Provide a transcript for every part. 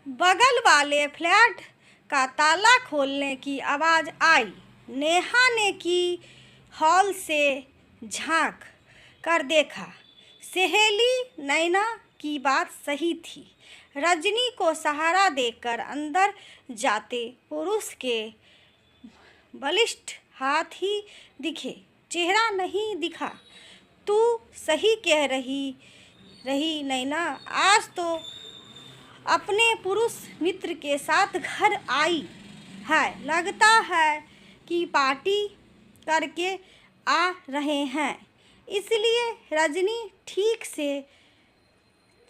बगल वाले फ्लैट का ताला खोलने की आवाज़ आई। नेहा ने की हॉल से झांक कर देखा। सहेली नैना की बात सही थी। रजनी को सहारा देकर अंदर जाते पुरुष के बलिष्ठ हाथ ही दिखे, चेहरा नहीं दिखा। तू सही कह रही नैना, आज तो अपने पुरुष मित्र के साथ घर आई है। लगता है कि पार्टी करके आ रहे हैं, इसलिए रजनी ठीक से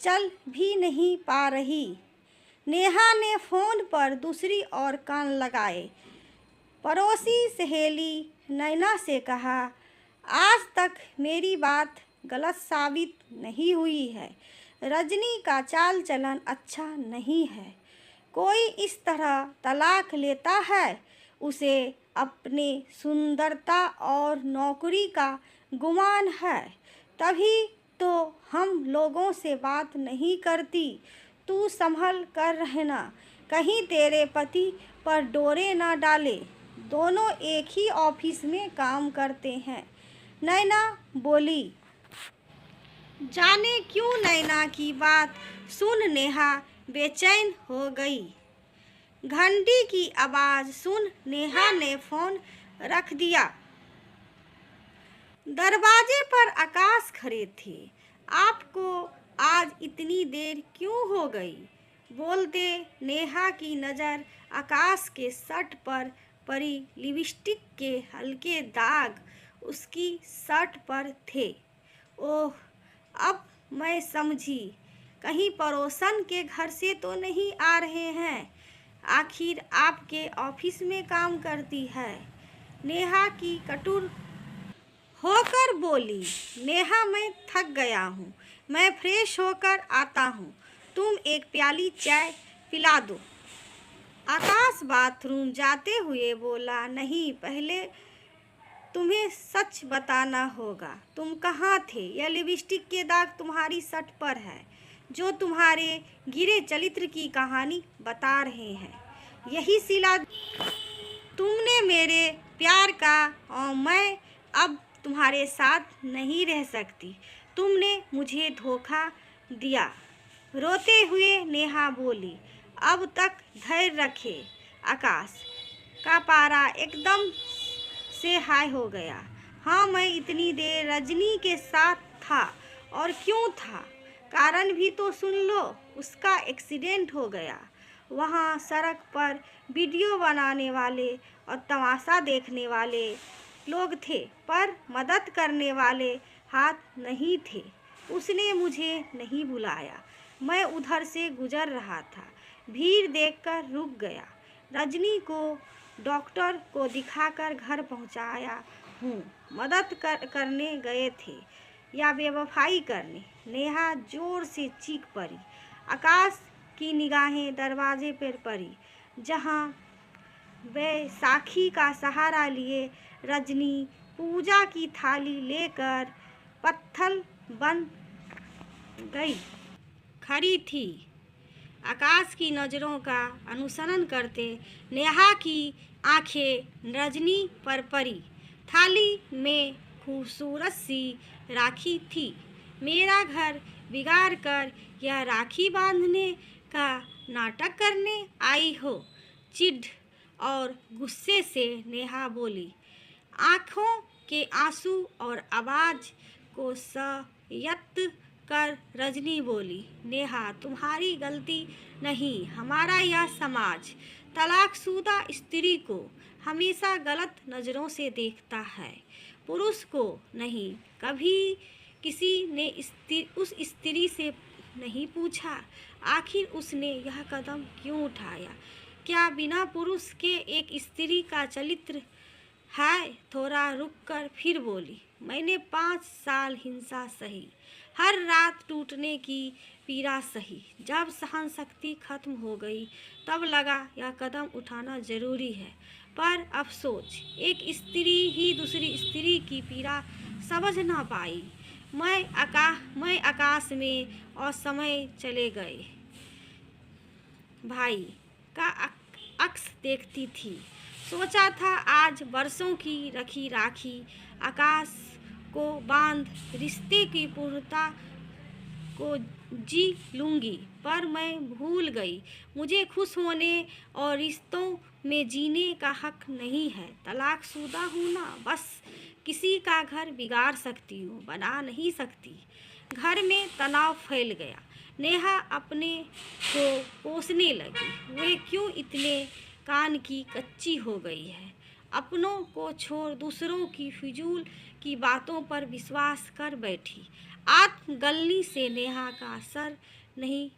चल भी नहीं पा रही। नेहा ने फ़ोन पर दूसरी ओर कान लगाए। पड़ोसी सहेली नैना से कहा, आज तक मेरी बात गलत साबित नहीं हुई है। रजनी का चाल चलन अच्छा नहीं है। कोई इस तरह तलाक लेता है, उसे अपने सुंदरता और नौकरी का गुमान है, तभी तो हम लोगों से बात नहीं करती। तू संभल कर रहना, कहीं तेरे पति पर डोरे ना डाले। दोनों एक ही ऑफिस में काम करते हैं, नैना बोली। जाने क्यों नैना की बात सुन नेहा बेचैन हो गई। घंटी की आवाज़ सुन नेहा ने फ़ोन रख दिया। दरवाजे पर आकाश खड़े थे। आपको आज इतनी देर क्यों हो गई? बोलते नेहा की नज़र आकाश के शर्ट पर पड़ी। लिपस्टिक के हल्के दाग उसकी शर्ट पर थे। ओह, अब मैं समझी, कहीं पड़ोसन के घर से तो नहीं आ रहे हैं। आखिर आपके ऑफिस में काम करती है, नेहा की कटुर होकर बोली। नेहा, मैं थक गया हूँ, मैं फ्रेश होकर आता हूँ। तुम एक प्याली चाय पिला दो। आकाश बाथरूम जाते हुए बोला, नहीं, पहले तुम्हें सच बताना होगा। तुम कहाँ थे? यह लिपस्टिक के दाग तुम्हारी शर्ट पर है, जो तुम्हारे गिरे चरित्र की कहानी बता रहे हैं। यही सिला तुमने मेरे प्यार का, और मैं अब तुम्हारे साथ नहीं रह सकती। तुमने मुझे धोखा दिया। रोते हुए नेहा बोली। अब तक धैर्य रखे। आकाश का पारा एकदम से हाई हो गया। हाँ, मैं इतनी देर रजनी के साथ था। और क्यों था? कारण भी तो सुन लो। उसका एक्सीडेंट हो गया। वहाँ सड़क पर वीडियो बनाने वाले और तमाशा देखने वाले लोग थे, पर मदद करने वाले हाथ नहीं थे। उसने मुझे नहीं बुलाया। मैं उधर से गुजर रहा था, भीड़ देखकर रुक गया। रजनी को डॉक्टर को दिखाकर घर पहुंचाया हूँ। मदद करने गए थे या बेवफाई करने? नेहा जोर से चीख पड़ी। आकाश की निगाहें दरवाजे पर पड़ी, जहाँ बैसाखी का सहारा लिए रजनी पूजा की थाली लेकर पत्थर बन गई खड़ी थी। आकाश की नज़रों का अनुसरण करते नेहा की आंखें रजनी पर पड़ी। थाली में खूबसूरत सी राखी थी। मेरा घर बिगाड़ कर यह राखी बांधने का नाटक करने आई हो? चिढ़ और गुस्से से नेहा बोली। आँखों के आंसू और आवाज़ को संयत कर रजनी बोली, नेहा, तुम्हारी गलती नहीं, हमारा यह समाज तलाकशुदा स्त्री को हमेशा गलत नज़रों से देखता है। पुरुष को नहीं। कभी किसी ने उस स्त्री से नहीं पूछा, आखिर उसने यह कदम क्यों उठाया? क्या बिना पुरुष के एक स्त्री का चरित्र है? थोड़ा रुककर फिर बोली, मैंने 5 साल हिंसा सही, हर रात टूटने की पीड़ा सही। जब सहन शक्ति खत्म हो गई, तब लगा यह कदम उठाना जरूरी है। पर अफसोस, एक स्त्री ही दूसरी स्त्री की पीड़ा समझ ना पाई। मैं आकाश में और समय चले गए। भाई का अक्स देखती थी। सोचा था आज बरसों की रखी राखी आकाश को बांध रिश्ते की पूर्णता को जी लूँगी, पर मैं भूल गई मुझे खुश होने और रिश्तों में जीने का हक नहीं है। तलाकशुदा हूँ ना, बस किसी का घर बिगाड़ सकती हूँ, बना नहीं सकती। घर में तनाव फैल गया। नेहा अपने को कोसने लगी। वे क्यों इतने कान की कच्ची हो गई है। अपनों को छोड़ दूसरों की फिजूल की बातों पर विश्वास कर बैठी। आत्मगलनी से नेहा का सर नहीं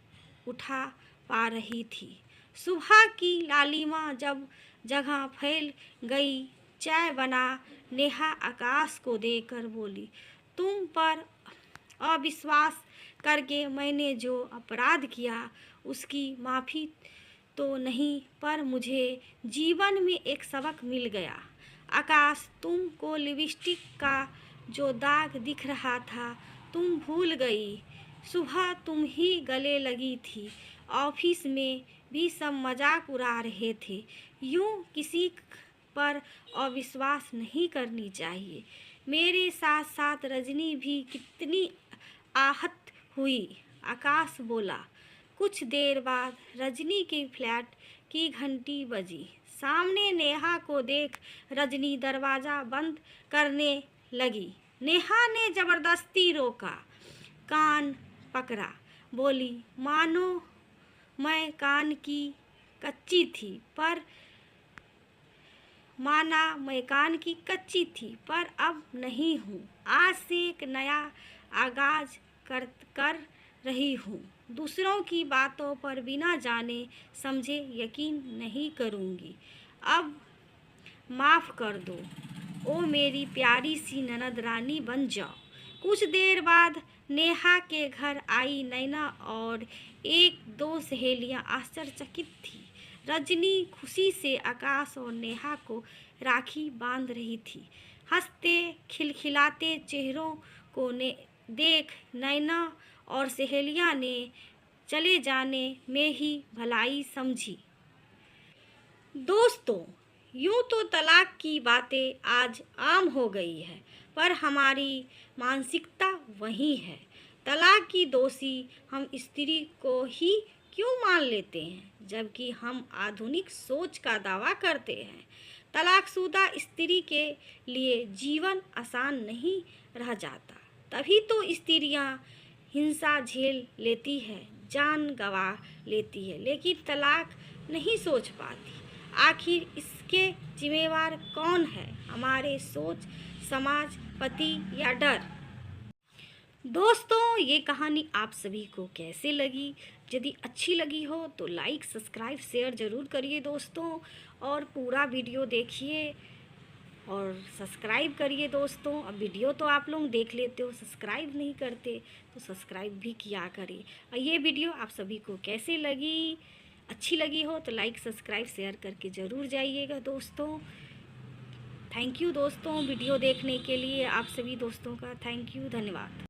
उठा पा रही थी। सुबह की लालिमा जब जगह फैल गई, चाय बना। नेहा आकाश को देखकर बोली, तुम पर अविश्वास करके मैंने जो अपराध किया उसकी माफ़ी तो नहीं, पर मुझे जीवन में एक सबक मिल गया। आकाश, तुमको लिपस्टिक का जो दाग दिख रहा था तुम भूल गई। सुबह तुम ही गले लगी थी। ऑफिस में भी सब मजाक उड़ा रहे थे। यूं किसी पर अविश्वास नहीं करनी चाहिए। मेरे साथ साथ रजनी भी कितनी आहत हुई। आकाश बोला। कुछ देर बाद रजनी के फ्लैट की घंटी बजी। सामने नेहा को देख रजनी दरवाज़ा बंद करने लगी। नेहा ने ज़बरदस्ती रोका, कान पकड़ा, बोली, मानो मैं कान की कच्ची थी पर माना मैं कान की कच्ची थी पर अब नहीं हूँ। आज से एक नया आगाज कर रही हूँ। दूसरों की बातों पर बिना जाने समझे यकीन नहीं करूँगी। अब माफ़ कर दो। ओ मेरी प्यारी सी ननद रानी बन जाओ। कुछ देर बाद नेहा के घर आई नैना और एक दो सहेलियां आश्चर्यचकित थी। रजनी खुशी से आकाश और नेहा को राखी बांध रही थी। हंसते खिलखिलाते चेहरों को देख नैना और सहेलियां ने चले जाने में ही भलाई समझी। दोस्तों, यूं तो तलाक की बातें आज आम हो गई है, पर हमारी मानसिकता वही है। तलाक की दोषी हम स्त्री को ही क्यों मान लेते हैं, जबकि हम आधुनिक सोच का दावा करते हैं। तलाकशुदा स्त्री के लिए जीवन आसान नहीं रह जाता। तभी तो स्त्रियां हिंसा झेल लेती है, जान गंवा लेती है, लेकिन तलाक नहीं सोच पाती। आखिर इसके जिम्मेवार कौन है, हमारे सोच, समाज, पति या डर। दोस्तों, ये कहानी आप सभी को कैसे लगी? यदि अच्छी लगी हो तो लाइक, सब्सक्राइब, शेयर ज़रूर करिए दोस्तों, और पूरा वीडियो देखिए और सब्सक्राइब करिए दोस्तों। अब वीडियो तो आप लोग देख लेते हो, सब्सक्राइब नहीं करते तो सब्सक्राइब भी किया करिए। और ये वीडियो आप सभी को कैसे लगी? अच्छी लगी हो तो लाइक, सब्सक्राइब, शेयर करके ज़रूर जाइएगा दोस्तों। थैंक यू दोस्तों, वीडियो देखने के लिए आप सभी दोस्तों का थैंक यू, धन्यवाद।